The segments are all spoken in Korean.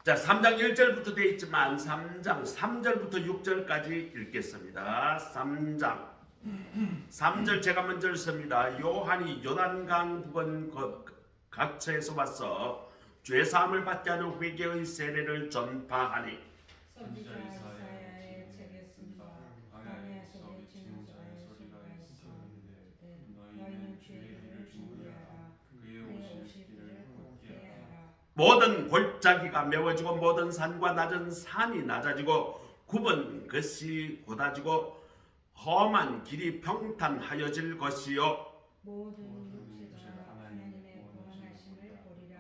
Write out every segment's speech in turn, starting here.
자, 3장 1절부터 되어 있지만 3장 3절부터 6절까지 읽겠습니다. 3절 제가 먼저 읽습니다. 요한이 요단강 부근 각처에서 와서 죄사함을 받게 하는 회개의 세례를 전파하니 선지자 이사야의 책에 쓴바 광야 속에 지나서의 소리가 있어 너희는 죄를 준비하라 그의 오실 길을 곧게 하라. 모든 골짜기가 메워지고 모든 산과 낮은 산이 낮아지고 굽은 것이 곧아지고 험한 길이 평탄하여질 것이요 모든 육체가 하나님의 구원하심을 보리라.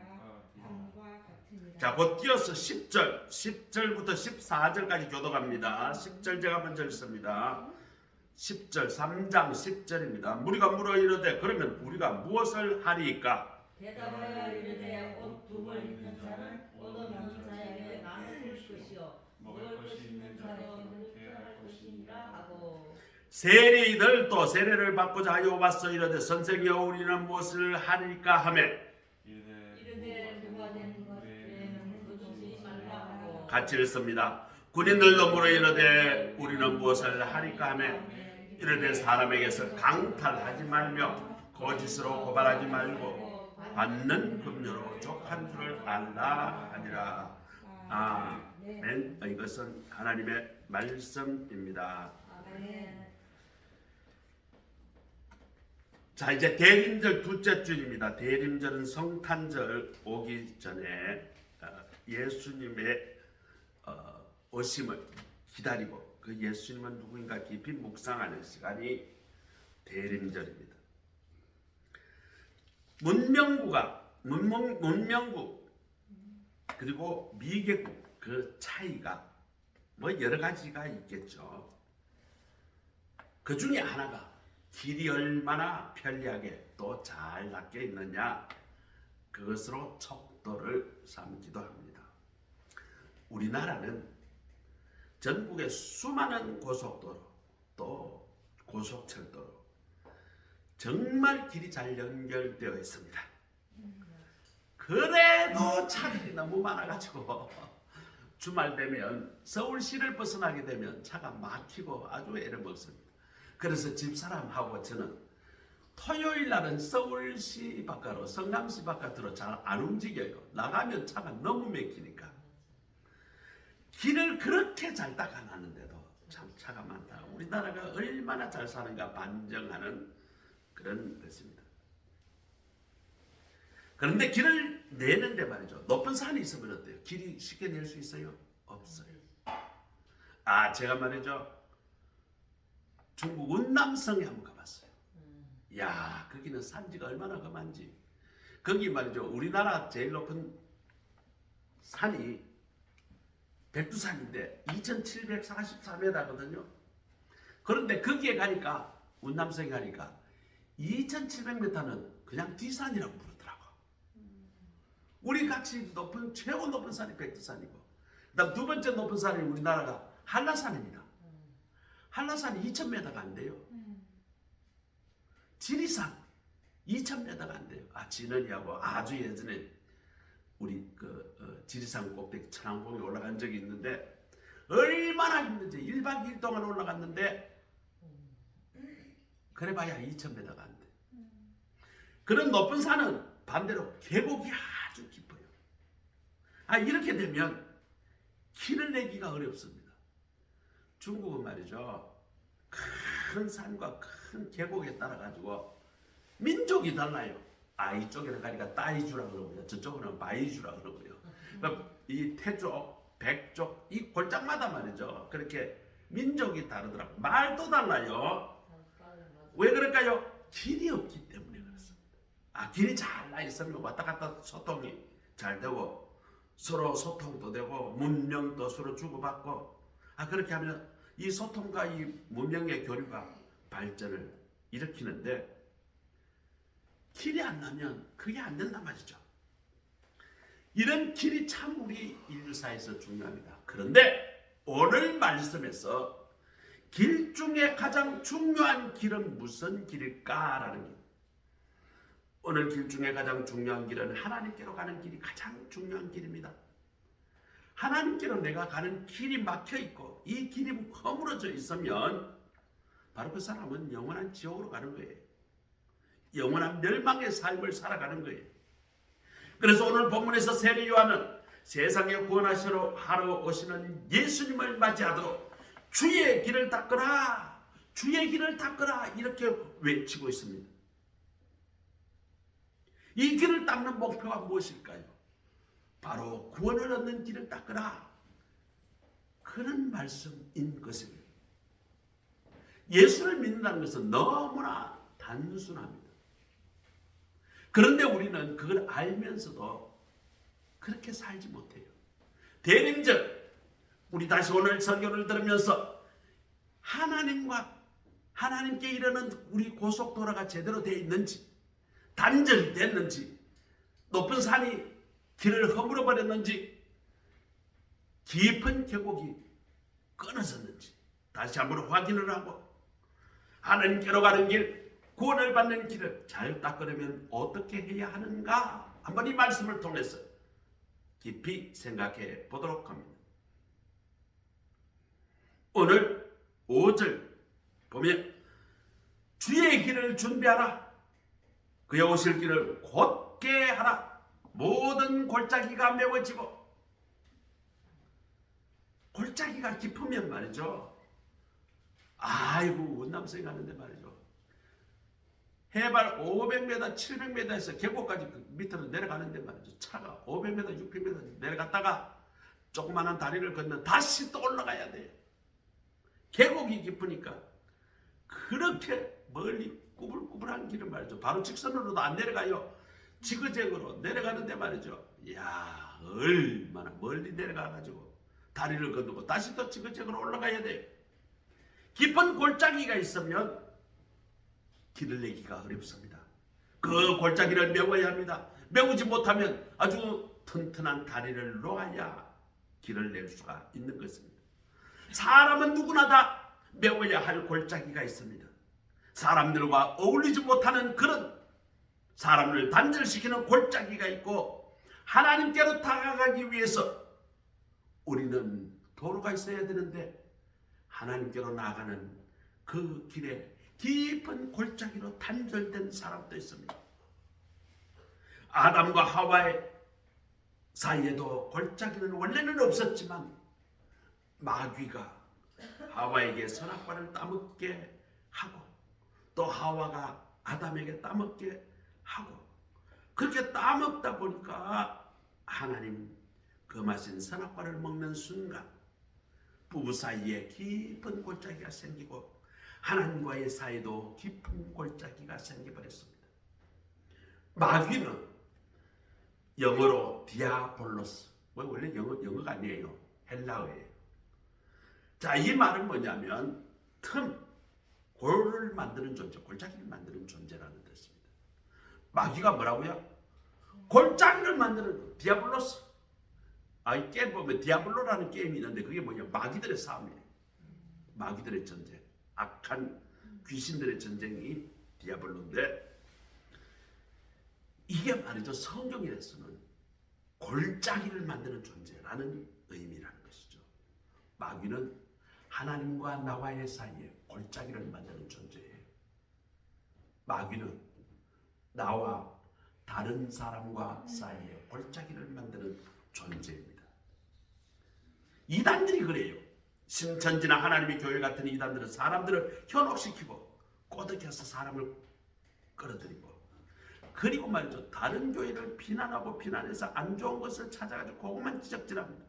함과 같으니라. 자, 곧 뛰어서 10절부터 14절까지 교독합니다. 10절 제가 먼저 읽습니다. 10절 3장 10절입니다. 무리가 물어 이르되 그러면 우리가 무엇을 하리이까? 대답하여 이르되 옷 두 벌 있는 자는 옷 없는 자에게 나눠줄 것이요 먹을 것이 있는 자는 퇴할 것이니라 하고 세리들도 세례를 받고자 하여 왔어 이르되 선생이여 우리는 무엇을 하리까 하며 이르되 누가 된 것에는 거두지 말라 하고 같이 읽습니다. 군인들도 물어 이르되 우리는 무엇을 하리까 하며 이르되 사람에게서 강탈하지 말며 거짓으로 고발하지 말고 받는 급료로 족한 줄을 알라 하니라. 아멘. 이것은 하나님의 말씀입니다. 아멘. 자, 이제 대림절 둘째 주일입니다. 대림절은 성탄절 오기 전에 예수님의 오심을 기다리고 그 예수님은 누구인가 깊이 묵상하는 시간이 대림절입니다. 문명국 그리고 미개국 그 차이가 뭐 여러 가지가 있겠죠. 그 중에 하나가 길이 얼마나 편리하게 또 잘 닦여 있느냐, 그것으로 척도를 삼기도 합니다. 우리나라는 전국의 수많은 고속도로 또 고속철도로 정말 길이 잘 연결되어 있습니다. 그래도 차들이 너무 많아가지고 주말 되면 서울시를 벗어나게 되면 차가 막히고 아주 애를 먹습니다. 그래서 집사람하고 저는 토요일 날은 서울시 바깥으로 성남시 바깥으로 잘 안 움직여요. 나가면 차가 너무 막히니까. 길을 그렇게 잘 닦아놨는데도 참 차가 많다. 우리나라가 얼마나 잘 사는가 반증하는 그런 것입니다. 그런데 길을 내는데 말이죠. 높은 산이 있으면 어때요? 길이 쉽게 낼 수 있어요? 없어요. 제가 말이죠. 중국 운남성에 한번 가봤어요. 야, 거기는 산지가 얼마나 험한지. 거기 말이죠. 우리나라 제일 높은 산이 백두산인데 2744m거든요. 그런데 거기에 가니까 운남성에 가니까 2700m는 그냥 뒷산이라고 부르더라고. 우리 같이 높은 최고 높은 산이 백두산이고, 그다음 두 번째 높은 산이 우리나라가 한라산입니다. 한라산이 2000m가 안 돼요. 지리산 2000m가 안 돼요. 진원이하고 아주 예전에 우리 지리산 꼭대기 천왕봉에 올라간 적이 있는데 얼마나 힘든지 1박 2일 동안 올라갔는데 그래봐야 2000m가 안 돼. 그런 높은 산은 반대로 계곡이 아주 깊어요. 이렇게 되면 길을 내기가 어렵습니다. 중국은 말이죠. 큰 산과 큰 계곡에 따라 가지고 민족이 달라요. 이쪽에는 가니까 따이주라 그러고요. 저쪽은 바이주라 그러고요. 그러니까 이 태족, 백족 이 골짜기마다 말이죠. 그렇게 민족이 다르더라고요. 말도 달라요. 왜 그럴까요? 길이 없기 때문에 그렇습니다. 길이 잘 나 있으면 왔다 갔다 소통이 잘 되고 서로 소통도 되고 문명도 서로 주고받고 그렇게 하면 이 소통과 이 문명의 교류가 발전을 일으키는데 길이 안 나면 그게 안 된단 말이죠. 이런 길이 참 우리 인류사에서 중요합니다. 그런데 오늘 말씀에서 길 중에 가장 중요한 길은 무슨 길일까라는 길. 오늘 길 중에 가장 중요한 길은 하나님께로 가는 길이 가장 중요한 길입니다. 하나님께로 내가 가는 길이 막혀 있고 이 길이 허물어져 있으면 바로 그 사람은 영원한 지옥으로 가는 거예요. 영원한 멸망의 삶을 살아가는 거예요. 그래서 오늘 본문에서 세례 요한은 세상에 구원하시러 하러 오시는 예수님을 맞이하도록 주의 길을 닦으라, 주의 길을 닦으라 이렇게 외치고 있습니다. 이 길을 닦는 목표가 무엇일까요? 바로 구원을 얻는 길을 닦으라, 그런 말씀인 것입니다. 예수를 믿는다는 것은 너무나 단순합니다. 그런데 우리는 그걸 알면서도 그렇게 살지 못해요. 대림절, 우리 다시 오늘 설교를 들으면서 하나님께 이르는 우리 고속도로가 제대로 되어 있는지, 단절이 됐는지, 높은 산이 길을 허물어 버렸는지, 깊은 계곡이 끊어졌는지 다시 한번 확인을 하고 하나님께로 가는 길, 구원을 받는 길을 잘 닦으려면 어떻게 해야 하는가, 한번 이 말씀을 통해서 깊이 생각해 보도록 합니다. 오늘 5절 보면 주의 길을 준비하라, 그의 오실 길을 곧게 하라, 모든 골짜기가 메워지고. 골짜기가 깊으면 말이죠, 아이고 원남성이 가는데 말이죠, 해발 500m, 700m에서 계곡까지 밑으로 내려가는데 말이죠, 차가 500m, 600m 내려갔다가 조그마한 다리를 건너 다시 또 올라가야 돼요. 계곡이 깊으니까 그렇게 멀리 꾸불꾸불한 길을 말이죠, 바로 직선으로도 안 내려가요. 지그재그로 내려가는데 말이죠, 이야 얼마나 멀리 내려가가지고 다리를 건너고 다시 또 지그재그로 올라가야 돼요. 깊은 골짜기가 있으면 길을 내기가 어렵습니다. 그 골짜기를 메워야 합니다. 메우지 못하면 아주 튼튼한 다리를 놓아야 길을 낼 수가 있는 것입니다. 사람은 누구나 다 메워야 할 골짜기가 있습니다. 사람들과 어울리지 못하는 그런 사람을 단절시키는 골짜기가 있고, 하나님께로 다가가기 위해서 우리는 도로가 있어야 되는데 하나님께로 나아가는 그 길에 깊은 골짜기로 단절된 사람도 있습니다. 아담과 하와의 사이에도 골짜기는 원래는 없었지만 마귀가 하와에게 선악과를 따먹게 하고 또 하와가 아담에게 따먹게 하고, 그렇게 따먹다 보니까 하나님 금하신 선악과를 먹는 순간 부부 사이에 깊은 골짜기가 생기고 하나님과의 사이도 깊은 골짜기가 생겨버렸습니다. 마귀는 영어로 디아볼로스, 원래 영어가 아니에요, 헬라어예요. 자, 이 말은 뭐냐면 골을 만드는 존재, 골짜기를 만드는 존재라는 뜻입니다. 마귀가 뭐라고요? 골짜기를 만드는 디아블로스. 이 게임 보면 디아블로라는 게임이 있는데 그게 뭐냐, 마귀들의 싸움이에요. 마귀들의 전쟁, 악한 귀신들의 전쟁이 디아블로인데, 이게 말이죠, 성경에서는 골짜기를 만드는 존재라는 의미라는 것이죠. 마귀는 하나님과 나와의 사이에 골짜기를 만드는 존재예요. 마귀는 나와 다른 사람과 사이에 골짜기를 만드는 존재입니다. 이단들이 그래요. 신천지나 하나님의 교회 같은 이단들은 사람들을 현혹시키고 꼬드겨서 사람을 끌어들이고, 그리고 말이죠, 다른 교회를 비난하고 비난해서 안 좋은 것을 찾아가지고 그것만 지적질합니다.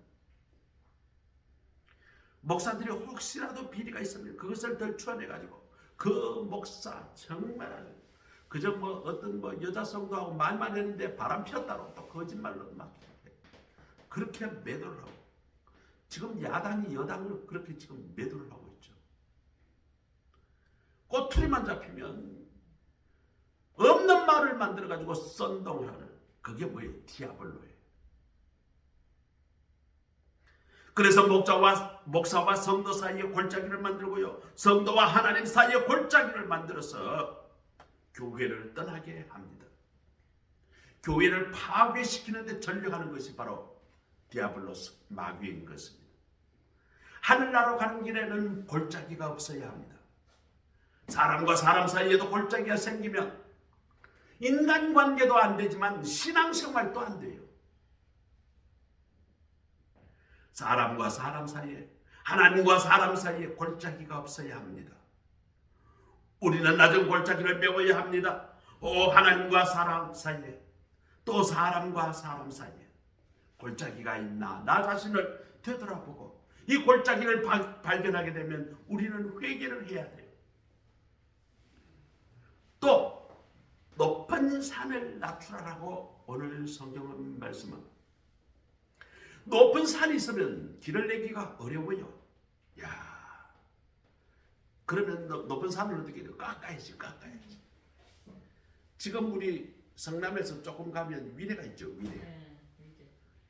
목사들이 혹시라도 비리가 있으면 그것을 덜 추원해가지고 그 목사 정말 그저 어떤 여자 성도하고 말만 했는데 바람 피웠다고 또 거짓말로 막 그렇게 매도를 하고, 지금 야당이 여당을 그렇게 지금 매도를 하고 있죠. 꼬투리만 잡히면 없는 말을 만들어가지고 썬동을 하는, 그게 뭐예요? 디아블로예요. 그래서 목사와 성도 사이에 골짜기를 만들고요, 성도와 하나님 사이에 골짜기를 만들어서 교회를 떠나게 합니다. 교회를 파괴시키는 데 전력하는 것이 바로 디아블로스, 마귀인 것입니다. 하늘나라로 가는 길에는 골짜기가 없어야 합니다. 사람과 사람 사이에도 골짜기가 생기면 인간관계도 안 되지만 신앙생활도 안 돼요. 사람과 사람 사이에, 하나님과 사람 사이에 골짜기가 없어야 합니다. 우리는 낮은 골짜기를 메워야 합니다. 하나님과 사람 사이에, 또 사람과 사람 사이에 골짜기가 있나 나 자신을 되돌아보고 이 골짜기를 발견하게 되면 우리는 회개를 해야 돼요. 또 높은 산을 낮추라라고 오늘 성경은 말씀합니다. 높은 산이 있으면 길을 내기가 어려워요. 야, 그러면 높은 산을 어떻게 해요? 깎아야지. 지금 우리 성남에서 조금 가면 위례가 있죠.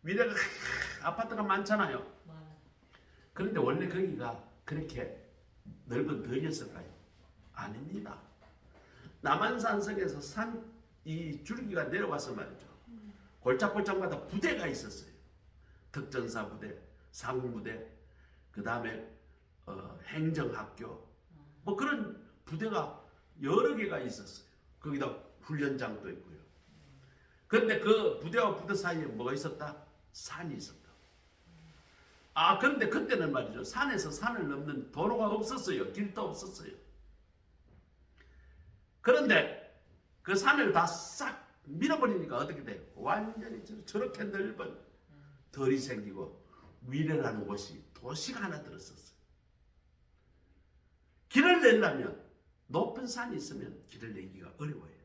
위례가 아파트가 많잖아요. 그런데 원래 거기가 그렇게 넓은 덩이였을까요? 아닙니다. 남한산성에서 이 줄기가 내려와서 말이죠. 골짜골짜마다 부대가 있었어요. 특전사 부대, 상부대, 그 다음에 행정학교, 뭐 그런 부대가 여러 개가 있었어요. 거기다 훈련장도 있고요. 그런데 그 부대와 부대 사이에 뭐가 있었다? 산이 있었다. 그런데 그때는 말이죠. 산에서 산을 넘는 도로가 없었어요. 길도 없었어요. 그런데 그 산을 다 싹 밀어버리니까 어떻게 돼요? 완전히 저렇게 넓은 덜이 생기고 위례라는 곳이 도시가 하나 들었었어요. 길을 내려면 높은 산이 있으면 길을 내기가 어려워요.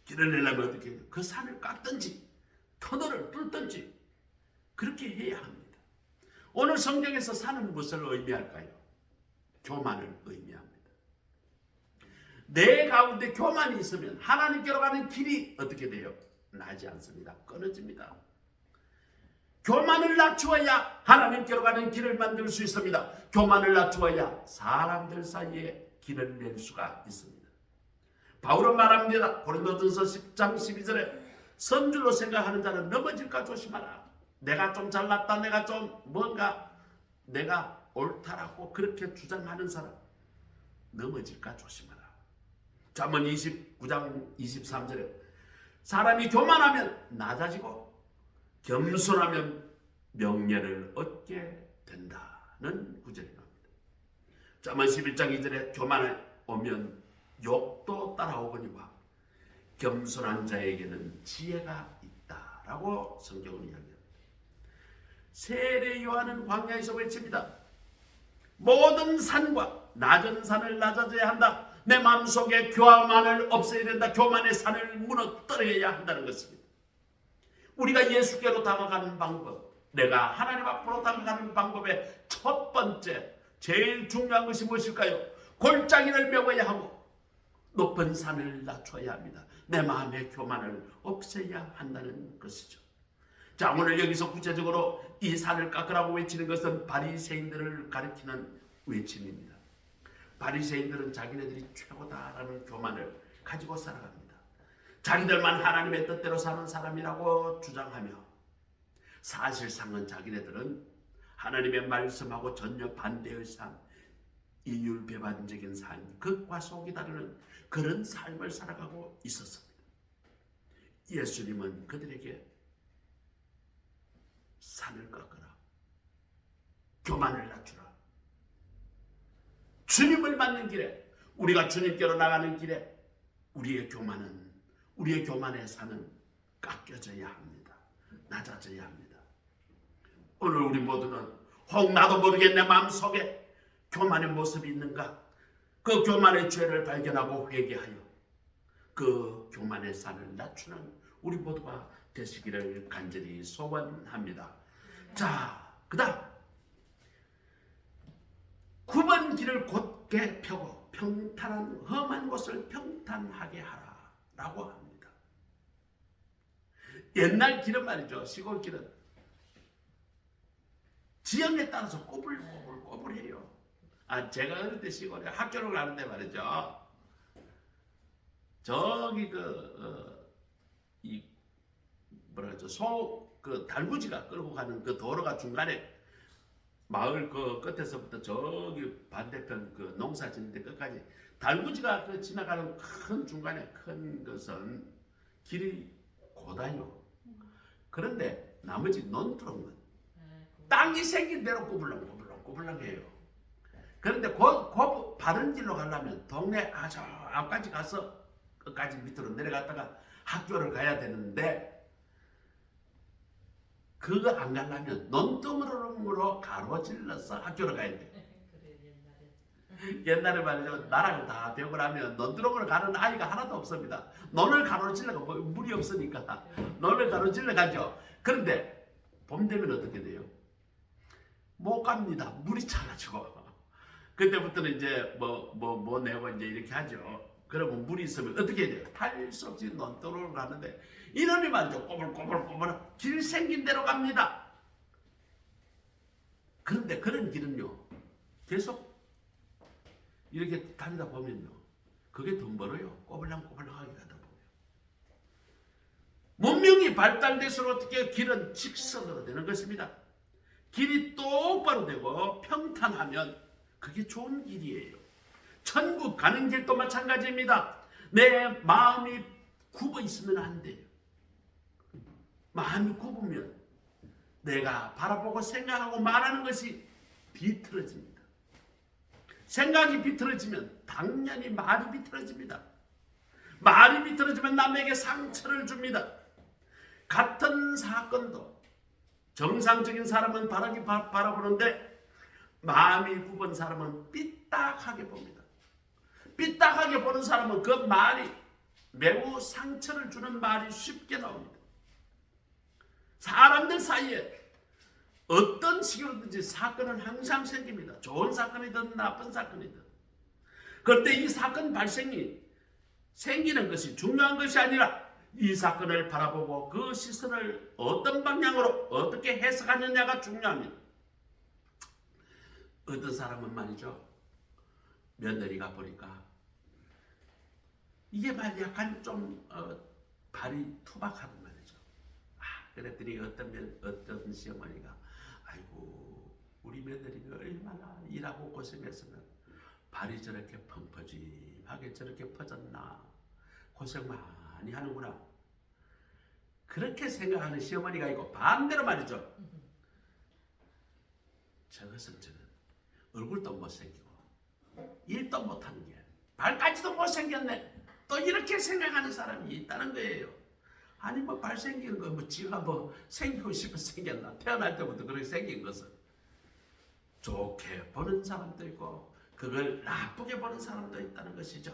길을 내려면 어떻게 해요? 그 산을 깎든지 터널을 뚫든지 그렇게 해야 합니다. 오늘 성경에서 산은 무엇을 의미할까요? 교만을 의미합니다. 내 가운데 교만이 있으면 하나님께로 가는 길이 어떻게 돼요? 나지 않습니다. 끊어집니다. 교만을 낮추어야 하나님께로 가는 길을 만들 수 있습니다. 교만을 낮추어야 사람들 사이에 길을 낼 수가 있습니다. 바울은 말합니다. 고린도전서 10장 12절에 선줄로 생각하는 자는 넘어질까 조심하라. 내가 좀 잘났다, 내가 좀 내가 옳다라고 그렇게 주장하는 사람 넘어질까 조심하라. 잠언 29장 23절에 사람이 교만하면 낮아지고 겸손하면 명예를 얻게 된다는 구절이 나옵니다. 잠언 11장 2절에 교만에 오면 욕도 따라오거니와 겸손한 자에게는 지혜가 있다라고 성경은 이야기합니다. 세례 요한은 광야에서 외칩니다. 모든 산과 낮은 산을 낮아져야 한다. 내 마음속에 교만을 없애야 된다. 교만의 산을 무너뜨려야 한다는 것입니다. 우리가 예수께로 다가가는 방법, 내가 하나님 앞으로 다가가는 방법의 첫 번째, 제일 중요한 것이 무엇일까요? 골짜기를 메워야 하고 높은 산을 낮춰야 합니다. 내 마음의 교만을 없애야 한다는 것이죠. 자, 오늘 여기서 구체적으로 이 산을 깎으라고 외치는 것은 바리새인들을 가리키는 외침입니다. 바리새인들은 자기네들이 최고다라는 교만을 가지고 살아갑니다. 자기들만 하나님의 뜻대로 사는 사람이라고 주장하며 사실상은 자기네들은 하나님의 말씀하고 전혀 반대의 삶, 이율배반적인 삶, 극과 속이 다르는 그런 삶을 살아가고 있었습니다. 예수님은 그들에게 산을 깎으라, 교만을 낮추라. 주님을 만난 길에, 우리가 주님께로 나가는 길에 우리의 교만의 산은 깎여져야 합니다. 낮아져야 합니다. 오늘 우리 모두는 혹 나도 모르게 내 마음속에 교만의 모습이 있는가? 그 교만의 죄를 발견하고 회개하여 그 교만의 산을 낮추는 우리 모두가 되시기를 간절히 소원합니다. 자, 그 다음 9번 길을 곧게 펴고 평탄한 험한 곳을 평탄하게 하라 라고 합니다. 옛날 길은 말이죠. 시골 길은 지형에 따라서 꼬불꼬불해요. 제가 어릴 때 시골에 학교를 가는데 말이죠. 저기 이 뭐라 그러죠? 그 달구지가 끌고 가는 그 도로가 중간에 마을 그 끝에서부터 저기 반대편 그 농사 짓는 데 끝까지 달구지가 그 지나가는 큰 중간에 큰 것은 길이 고다요. 그런데 나머지 논두렁은 땅이 생긴 대로 꾸불렁꾸불렁해요. 그런데 그 바른 길로 가려면 동네 아주 앞까지 가서 끝까지 밑으로 내려갔다가 학교를 가야 되는데 그거 안 가려면 논두렁으로 가로질러서 학교를 가야 돼. 옛날에 말이죠. 나라를 다 배우고 나면 논두렁으로 가는 아이가 하나도 없습니다. 논을 가로질러가 물이 없으니까 논을 가로질러 가죠. 그런데 봄 되면 어떻게 돼요? 못 갑니다. 물이 차가지고. 그때부터는 이제 뭐 내고 이제 이렇게 하죠. 그러면 물이 있으면 어떻게 돼요? 할 수 없이 논두렁으로 가는데 이놈이 말이죠. 꼬불꼬불 길 생긴 대로 갑니다. 그런데 그런 길은요. 계속 이렇게 다니다 보면요. 그게 더 멀어요. 꼬불랑꼬불랑하게 가다 보면. 문명이 발달될수록 어떻게 길은 직선으로 되는 것입니다. 길이 똑바로 되고 평탄하면 그게 좋은 길이에요. 천국 가는 길도 마찬가지입니다. 내 마음이 굽어 있으면 안 돼요. 마음이 굽으면 내가 바라보고 생각하고 말하는 것이 비틀어집니다. 생각이 비틀어지면 당연히 말이 비틀어집니다. 말이 비틀어지면 남에게 상처를 줍니다. 같은 사건도 정상적인 사람은 바라게 바라보는데 마음이 굽은 사람은 삐딱하게 봅니다. 삐딱하게 보는 사람은 그 말이 매우 상처를 주는 말이 쉽게 나옵니다. 사람들 사이에 어떤 식으로든지 사건은 항상 생깁니다. 좋은 사건이든 나쁜 사건이든. 그런데 이 사건 발생이 생기는 것이 중요한 것이 아니라 이 사건을 바라보고 그 시선을 어떤 방향으로 어떻게 해석하느냐가 중요합니다. 어떤 사람은 말이죠. 며느리가 보니까 이게 말 약간 좀 발이 투박하단 말이죠. 그랬더니 어떤 시어머니가 아이고 우리 며느리가 얼마나 일하고 고생했으면 발이 저렇게 펑퍼짐하게 저렇게 퍼졌나 고생 많이 하는구나. 그렇게 생각하는 시어머니가 있고 반대로 말이죠. 저것은 얼굴도 못생기고 일도 못하는 게 발까지도 못생겼네. 또 이렇게 생각하는 사람이 있다는 거예요. 아니 뭐 발생긴 거 뭐 지가 뭐 생기고 싶어서 생겼나. 태어날 때부터 그렇게 생긴 것은 좋게 보는 사람도 있고 그걸 나쁘게 보는 사람도 있다는 것이죠.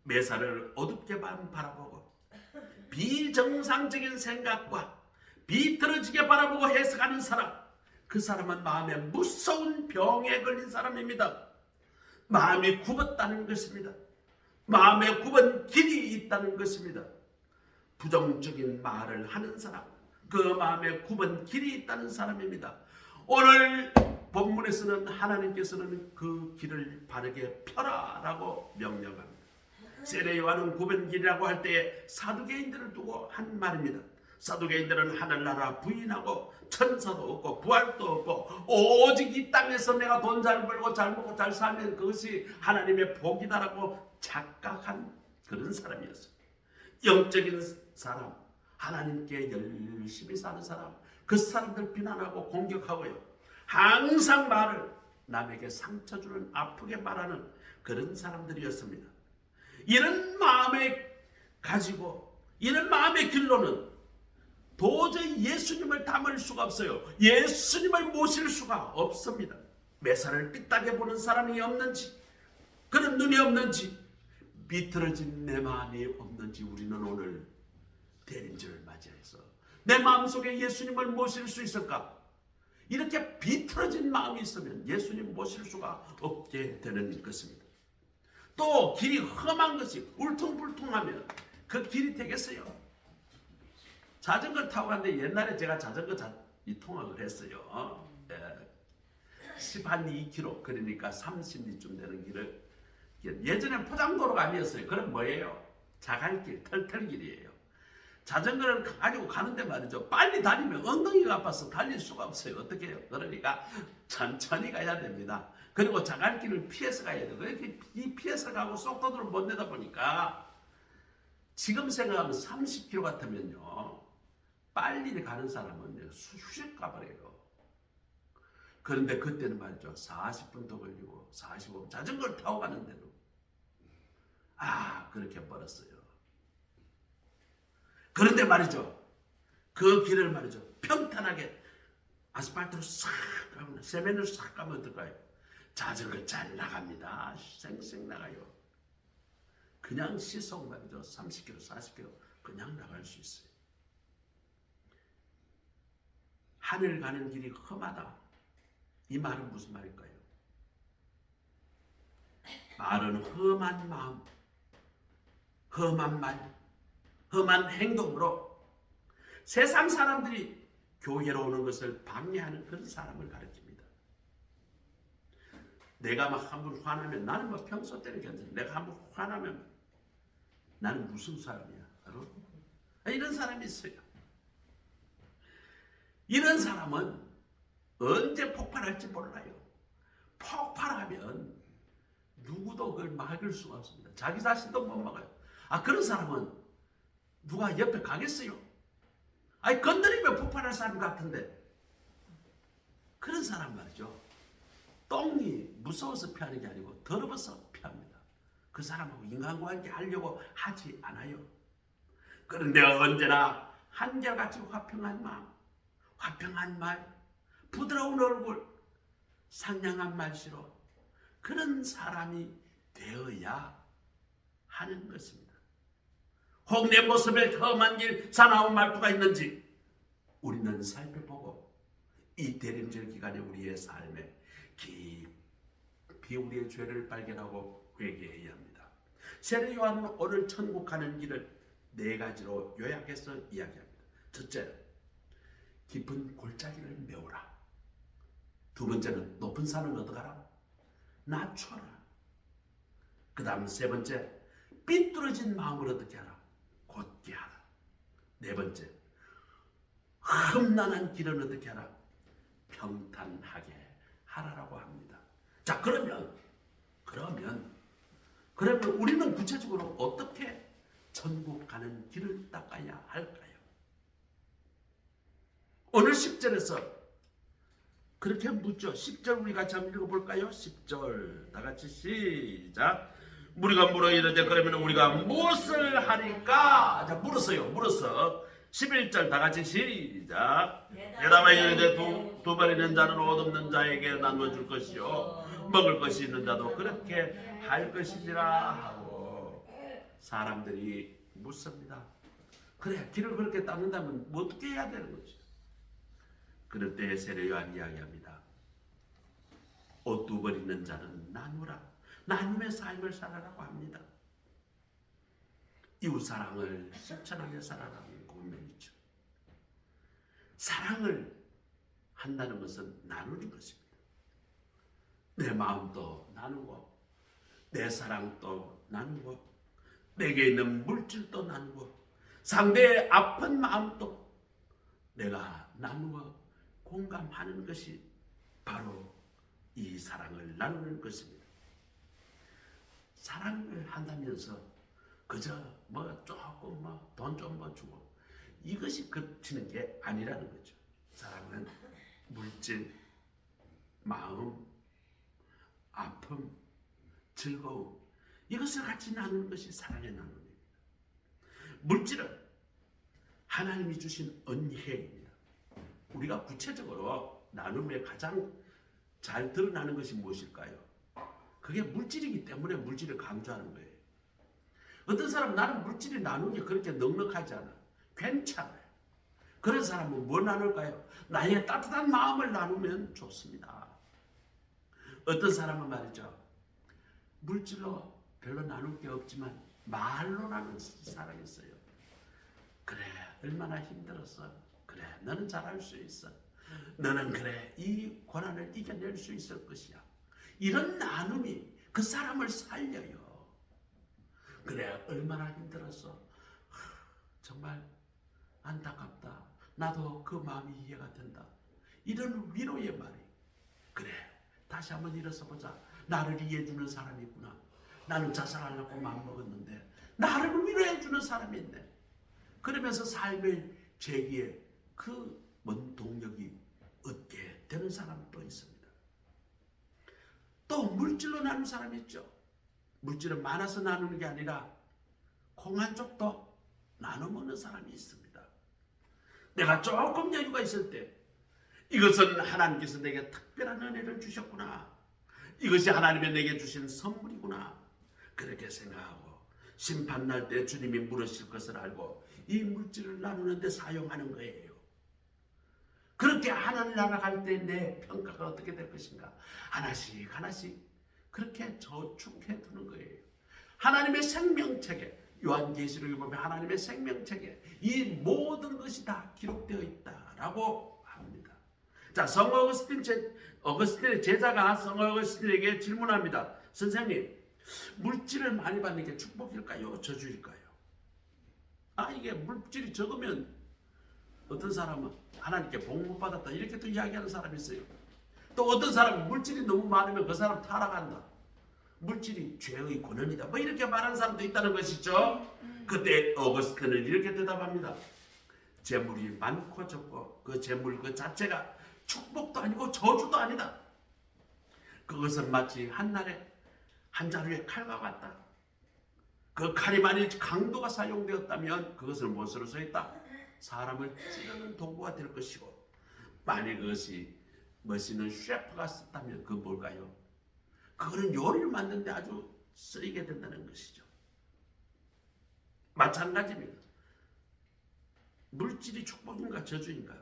매사를 어둡게만 바라보고 비정상적인 생각과 비틀어지게 바라보고 해석하는 사람, 그 사람은 마음에 무서운 병에 걸린 사람입니다. 마음이 굽었다는 것입니다. 마음에 굽은 길이 있다는 것입니다. 부정적인 말을 하는 사람, 그 마음에 굽은 길이 있다는 사람입니다. 오늘 본문에서는 하나님께서는 그 길을 바르게 펴라라고 명령합니다. 세례 요한은 굽은 길이라고 할 때에 사두개인들을 두고 한 말입니다. 사두개인들은 하늘나라 부인하고 천사도 없고 부활도 없고 오직 이 땅에서 내가 돈 잘 벌고 잘 먹고 잘 살면 그것이 하나님의 복이다라고 착각한 그런 사람이었어요. 영적인 사람, 하나님께 열심히 사는 사람, 그 사람들 비난하고 공격하고요. 항상 말을 남에게 상처 주는 아프게 말하는 그런 사람들이었습니다. 이런 마음에 가지고 이런 마음의 길로는 도저히 예수님을 담을 수가 없어요. 예수님을 모실 수가 없습니다. 매사를 삐딱하게 보는 사람이 없는지, 그런 눈이 없는지, 비틀어진 내 마음이 없는지 우리는 오늘 대림절을 맞이해서 내 마음속에 예수님을 모실 수 있을까? 이렇게 비틀어진 마음이 있으면 예수님 모실 수가 없게 되는 것입니다. 또 길이 험한 것이 울퉁불퉁하면 그 길이 되겠어요? 자전거를 타고 갔는데 옛날에 제가 자전거 통학을 했어요. 12km 그러니까 30리쯤 되는 길을 예전에 포장도로가 아니었어요. 그럼 뭐예요? 자갈길, 털털길이에요. 자전거를 가지고 가는데 말이죠. 빨리 다니면 엉덩이가 아파서 달릴 수가 없어요. 어떻게 해요? 그러니까 천천히 가야 됩니다. 그리고 자갈길을 피해서 가야 돼요. 그렇게 피해서 가고 속도를 못 내다 보니까 지금 생각하면 30km 같으면요. 빨리 가는 사람은 휙 가버려요. 그런데 그때는 말이죠. 40분도 걸리고 45분 자전거를 타고 가는데도 그렇게 벌었어요. 그런데 말이죠. 그 길을 말이죠. 평탄하게 아스팔트로 싹 가면 세면을 싹 가면 어떨까요? 자전거 잘 나갑니다. 쌩쌩 나가요. 그냥 시속 말이죠. 30km, 40km 그냥 나갈 수 있어요. 하늘 가는 길이 험하다. 이 말은 무슨 말일까요? 말은 험한 마음, 험한 말, 험한 행동으로 세상 사람들이 교회로 오는 것을 방해하는 그런 사람을 가리킵니다. 내가 막 한번 화나면 나는 뭐 평소 때는 괜찮아. 내가 한번 화나면 나는 무슨 사람이야? 이런 사람이 있어요. 이런 사람은 언제 폭발할지 몰라요. 폭발하면 누구도 그걸 막을 수가 없습니다. 자기 자신도 못 막아요. 그런 사람은 누가 옆에 가겠어요? 건드리면 폭발할 사람 같은데 그런 사람 말이죠. 똥이 무서워서 피하는 게 아니고 더러워서 피합니다. 그 사람하고 인간관계 하려고 하지 않아요. 그런데 언제나 한결같이 화평한 마음, 화평한 말, 부드러운 얼굴, 상냥한 말씨로 그런 사람이 되어야 하는 것입니다. 혹 내 모습에 험한 길 사나운 말투가 있는지 우리는 살펴보고 이 대림절 기간에 우리의 삶에 깊이 우리의 죄를 발견하고 회개해야 합니다. 세례 요한은 오늘 천국 가는 길을 4가지로 요약해서 이야기합니다. 첫째, 깊은 골짜기를 메우라. 두 번째는 높은 산을 얻어가라. 낮춰라. 그 다음 세 번째, 삐뚤어진 마음을 어떻게 하라? 곧게 하라. 네 번째, 험난한 길은 어떻게 하라? 평탄하게 하라라고 합니다. 자, 그러면 우리는 구체적으로 어떻게 천국 가는 길을 닦아야 할까요? 오늘 10절에서 그렇게 묻죠. 10절 우리 같이 한번 읽어볼까요? 10절 다 같이 시작. 우리가 물어 이르되 그러면 우리가 무엇을 하리까? 자, 물었어. 11절 다 같이 시작. 대답하여 이르되 두 발 있는 자는 옷 없는 자에게 나눠줄 것이요 먹을 것이 있는 자도 그렇게 할 것이니라 하고 사람들이 묻습니다. 그래, 길을 그렇게 닦는다면 뭐 어떻게 해야 되는 거지? 그럴 때 세례 요한 이야기합니다. 옷 2벌 있는 자는 나누라. 나눔의 삶을 살아라고 합니다. 이웃사랑을 실천하며 살아라는 공명이죠. 사랑을 한다는 것은 나누는 것입니다. 내 마음도 나누고 내 사랑도 나누고 내게 있는 물질도 나누고 상대의 아픈 마음도 내가 나누어 공감하는 것이 바로 이 사랑을 나누는 것입니다. 사랑을 한다면서 그저 조금 돈 좀 주고 이것이 그치는 게 아니라는 거죠. 사랑은 물질, 마음, 아픔, 즐거움 이것을 같이 나누는 것이 사랑의 나눔입니다. 물질은 하나님이 주신 은혜입니다. 우리가 구체적으로 나눔에 가장 잘 드러나는 것이 무엇일까요? 그게 물질이기 때문에 물질을 강조하는 거예요. 어떤 사람은 나는 물질이 나누는 게 그렇게 넉넉하지 않아. 괜찮아요. 그런 사람은 뭘 나눌까요? 나의 따뜻한 마음을 나누면 좋습니다. 어떤 사람은 말이죠. 물질로 별로 나눌 게 없지만 말로 나누는 사람이 있어요. 그래, 얼마나 힘들었어. 그래, 너는 잘할 수 있어. 너는 그래, 이 고난을 이겨낼 수 있을 것이야. 이런 나눔이 그 사람을 살려요. 그래, 얼마나 힘들었어. 정말 안타깝다. 나도 그 마음이 이해가 된다. 이런 위로의 말이. 그래, 다시 한번 일어서 보자. 나를 이해해주는 사람이 있구나. 나는 자살하려고 마음먹었는데 나를 위로해주는 사람이 있네. 그러면서 삶의 재기에 그 먼 동력이 얻게 되는 사람도 있습니다. 또 물질로 나누는 사람이 있죠. 물질은 많아서 나누는 게 아니라 콩 한 쪽도 나눠 먹는 사람이 있습니다. 내가 조금 여유가 있을 때 이것은 하나님께서 내게 특별한 은혜를 주셨구나. 이것이 하나님이 내게 주신 선물이구나. 그렇게 생각하고 심판날 때 주님이 물으실 것을 알고 이 물질을 나누는 데 사용하는 거예요. 그렇게 하나님 나라 갈 때 내 평가가 어떻게 될 것인가. 하나씩 하나씩 그렇게 저축해 두는 거예요. 하나님의 생명책에, 요한계시록에 보면 하나님의 생명책에 이 모든 것이 다 기록되어 있다라고 합니다. 자, 성 어거스틴의 제자가 성 어거스틴에게 질문합니다. 선생님, 물질을 많이 받는 게 축복일까요? 저주일까요? 이게 물질이 적으면 어떤 사람은 하나님께 복 못 받았다 이렇게 또 이야기하는 사람이 있어요. 또 어떤 사람은 물질이 너무 많으면 그 사람 타락한다. 물질이 죄의 권원이다. 뭐 이렇게 말하는 사람도 있다는 것이죠. 그때 어거스틴은 이렇게 대답합니다. 재물이 많고 적고 그 재물 그 자체가 축복도 아니고 저주도 아니다. 그것은 마치 한날에 한 자루의 칼과 같다. 그 칼이 만일 강도가 사용되었다면 그것은 무엇으로 써있다? 사람을 찌르는 도구가 될 것이고, 만일 그것이 멋있는 셰프가 썼다면 그건 뭘까요? 그거는 요리를 만드는데 아주 쓰이게 된다는 것이죠. 마찬가지입니다. 물질이 축복인가 저주인가?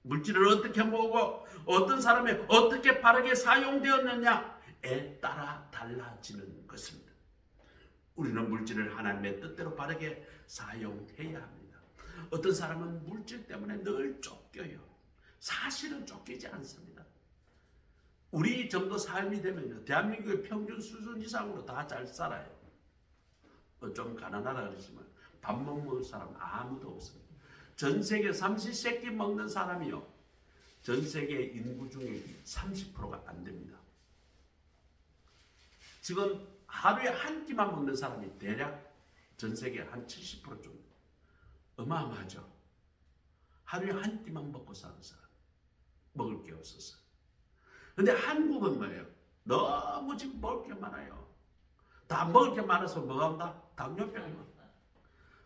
물질을 어떻게 모으고 어떤 사람에 어떻게 바르게 사용되었느냐에 따라 달라지는 것입니다. 우리는 물질을 하나님의 뜻대로 바르게 사용해야 합니다. 어떤 사람은 물질 때문에 늘 쫓겨요. 사실은 쫓기지 않습니다. 우리 정도 삶이 되면요, 대한민국의 평균 수준 이상으로 다 잘 살아요. 좀 가난하다 그러지만 밥 못 먹을 사람 아무도 없습니다. 전 세계 삼시세끼 먹는 사람이요, 전 세계 인구 중에 30%가 안 됩니다. 지금 하루에 한 끼만 먹는 사람이 대략 전 세계 한 70% 정도. 어마어마하죠. 하루에 한 끼만 먹고 사는 사람, 먹을 게 없어서. 근데 한국은 뭐예요? 너무 지금 먹을 게 많아요. 다 먹을 게 많아서 뭐가 온다? 당뇨병이 온다.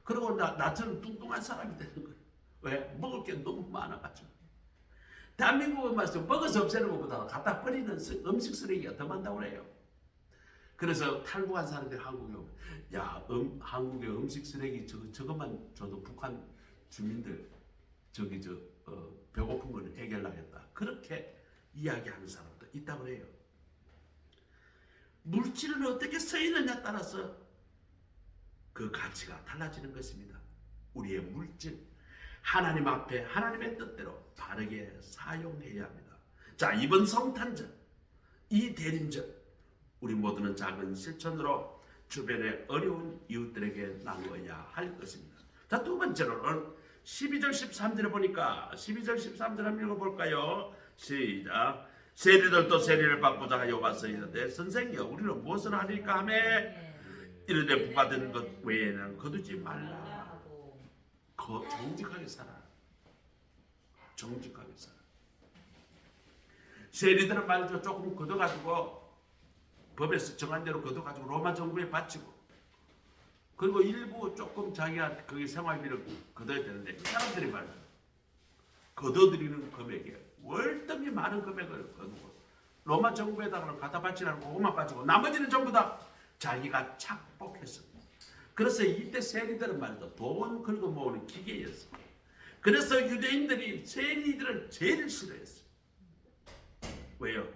그리고 나처럼 뚱뚱한 사람이 되는 거예요. 왜? 먹을 게 너무 많아가지고. 대한민국은 말이죠, 먹어서 없애는 것보다 갖다 버리는 음식 쓰레기가 더 많다고 그래요. 그래서 탈북한 사람들이 한국에 오면, 야, 한국의 음식 쓰레기 저것만 줘도 북한 주민들 배고픈 걸 해결하겠다. 그렇게 이야기하는 사람도 있다고 해요. 물질은 어떻게 쓰이느냐에 따라서 그 가치가 달라지는 것입니다. 우리의 물질, 하나님 앞에 하나님의 뜻대로 바르게 사용해야 합니다. 자, 이번 성탄절, 이 대림절, 우리 모두는 작은 실천으로 주변의 어려운 이웃들에게 나누어야 할 것입니다. 자, 두 번째로는 12절 13절에 보니까 12절 13절 한번 읽어볼까요? 시작. 세리들도 세리를 받고자 하여 와서 이르되 선생이여 우리는 무엇을 하리까 하매 이르되 부과된 것 외에는 거두지 말라. 정직하게 살아. 정직하게 살아. 세리들은 말이죠, 조금 걷어가지고 법에서 정한 대로 걷어가지고 로마 정부에 바치고, 그리고 일부 조금 자기가 거기 생활비를 걷어야 되는데, 이 사람들이 말이죠, 걷어들이는 금액에 월등히 많은 금액을 거두고 로마 정부에다가 갖다 바치라고 그것만 바치고 나머지는 전부 다 자기가 착복했습니다. 그래서 이때 세리들은 말이죠, 돈 긁어 모으는 기계였습니다. 그래서 유대인들이 세리들을 제일 싫어했어요. 왜요?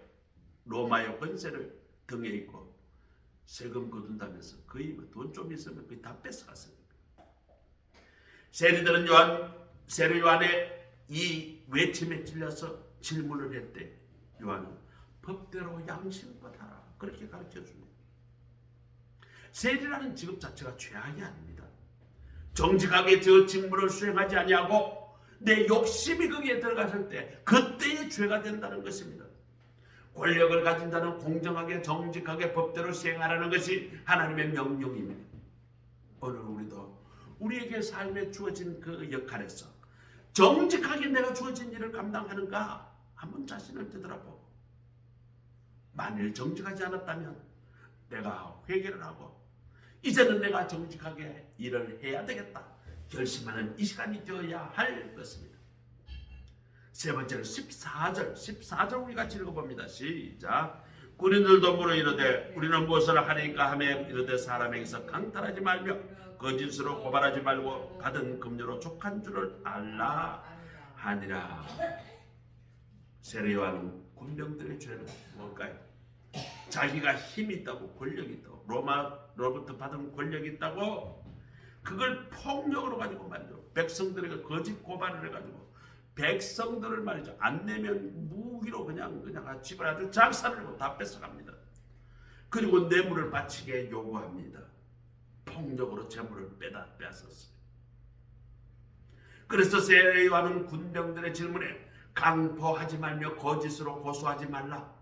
로마의 권세를 등에 있고 세금 거둔다면서 거의 돈 좀 있으면 거의 다 뺏어갔습니다. 세리들은 세리 요한의 이 외침에 찔려서 질문을 했대. 요한은 법대로 양심껏 하라, 그렇게 가르쳐 줍니다. 세리라는 직업 자체가 죄악이 아닙니다. 정직하게 저 직무를 수행하지 아니하고 내 욕심이 거기에 들어갔을 때 그때의 죄가 된다는 것입니다. 권력을 가진 자는 공정하게 정직하게 법대로 수행하라는 것이 하나님의 명령입니다. 오늘 우리도 우리에게 삶에 주어진 그 역할에서 정직하게 내가 주어진 일을 감당하는가 한번 자신을 되돌아보고, 만일 정직하지 않았다면 내가 회개를 하고 이제는 내가 정직하게 일을 해야 되겠다 결심하는 이 시간이 되어야 할 것입니다. 세 번째는 14절 우리 같이 읽어봅니다. 시작. 군인들도 물어 이르되 우리는 무엇을 하리까 하며 이르되 사람에게서 강탈하지 말며 거짓으로 고발하지 말고 받은 급료로 족한 줄을 알라 하니라. 세례요한은 군병들의 죄는 뭘까요? 자기가 힘이 있다고 권력이 있다고 로마로부터 받은 권력이 있다고 그걸 폭력으로 가지고 말이죠. 백성들에게 거짓 고발을 해가지고 백성들을 말이죠. 안 내면 무기로 그냥 집을 아주 장사를 하고 다 뺏어갑니다. 그리고 뇌물을 바치게 요구합니다. 폭력으로 재물을 빼앗았어요. 그래서 세례요한은 군병들의 질문에 강포하지 말며 거짓으로 고소하지 말라.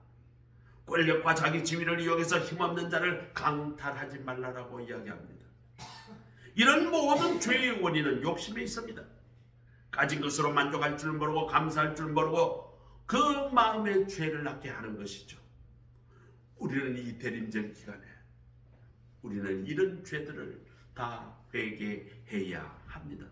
권력과 자기 지위를 이용해서 힘없는 자를 강탈하지 말라라고 이야기합니다. 이런 모든 죄의 원인은 욕심에 있습니다. 가진 것으로 만족할 줄 모르고 감사할 줄 모르고 그 마음의 죄를 낳게 하는 것이죠. 우리는 이 대림절 기간에 우리는 이런 죄들을 다 회개해야 합니다.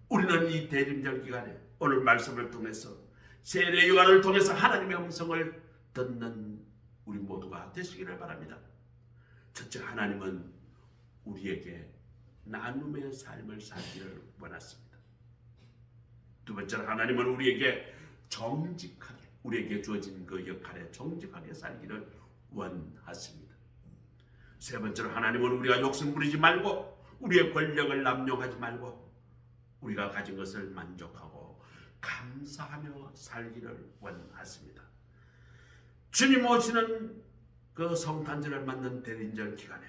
우리는 이 대림절 기간에 오늘 말씀을 통해서 세례 요한을 통해서 하나님의 음성을 듣는 우리 모두가 되시기를 바랍니다. 첫째, 하나님은 우리에게 나눔의 삶을 살기를 원하십니다. 두 번째로 하나님은 우리에게 정직하게 우리에게 주어진 그 역할에 정직하게 살기를 원하십니다. 세 번째로 하나님은 우리가 욕심 부리지 말고 우리의 권력을 남용하지 말고 우리가 가진 것을 만족하고 감사하며 살기를 원하십니다. 주님 오시는 그 성탄절을 맞는 대림절 기간에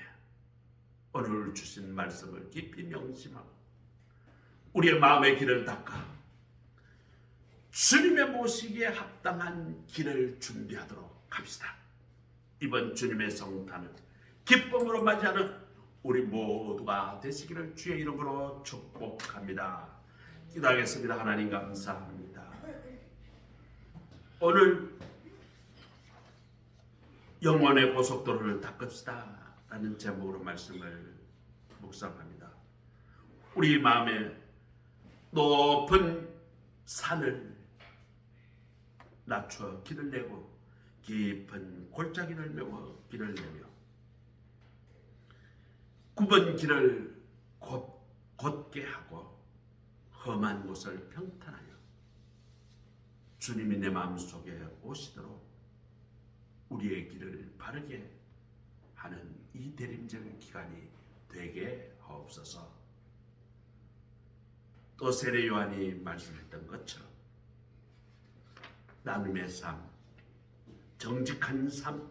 오늘 주신 말씀을 깊이 명심하고 우리의 마음의 길을 닦아 주님의 모시기에 합당한 길을 준비하도록 합시다. 이번 주님의 성탄을 기쁨으로 맞이하는 우리 모두가 되시기를 주의 이름으로 축복합니다. 기도하겠습니다. 하나님 감사합니다. 오늘 영원의 고속도로를 닦읍시다 라는 제목으로 말씀을 묵상합니다. 우리 마음에 높은 산을 낮춰 길을 내고 깊은 골짜기를 메워 길을 내며 굽은 길을 곧게 하고 험한 곳을 평탄하여 주님이 내 마음속에 오시도록 우리의 길을 바르게 하는 이 대림절 기간이 되게 하옵소서. 또 세례 요한이 말씀했던 것처럼 나눔의 삶, 정직한 삶,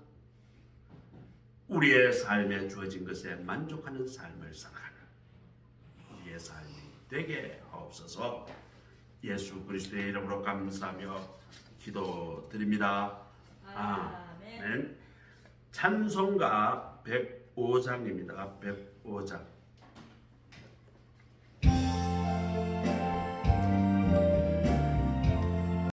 우리의 삶에 주어진 것에 만족하는 삶을 살아가는 우리의 삶이 되게 하옵소서. 예수 그리스도의 이름으로 감사하며 기도드립니다. 아멘. 찬송가 105장입니다. 105장.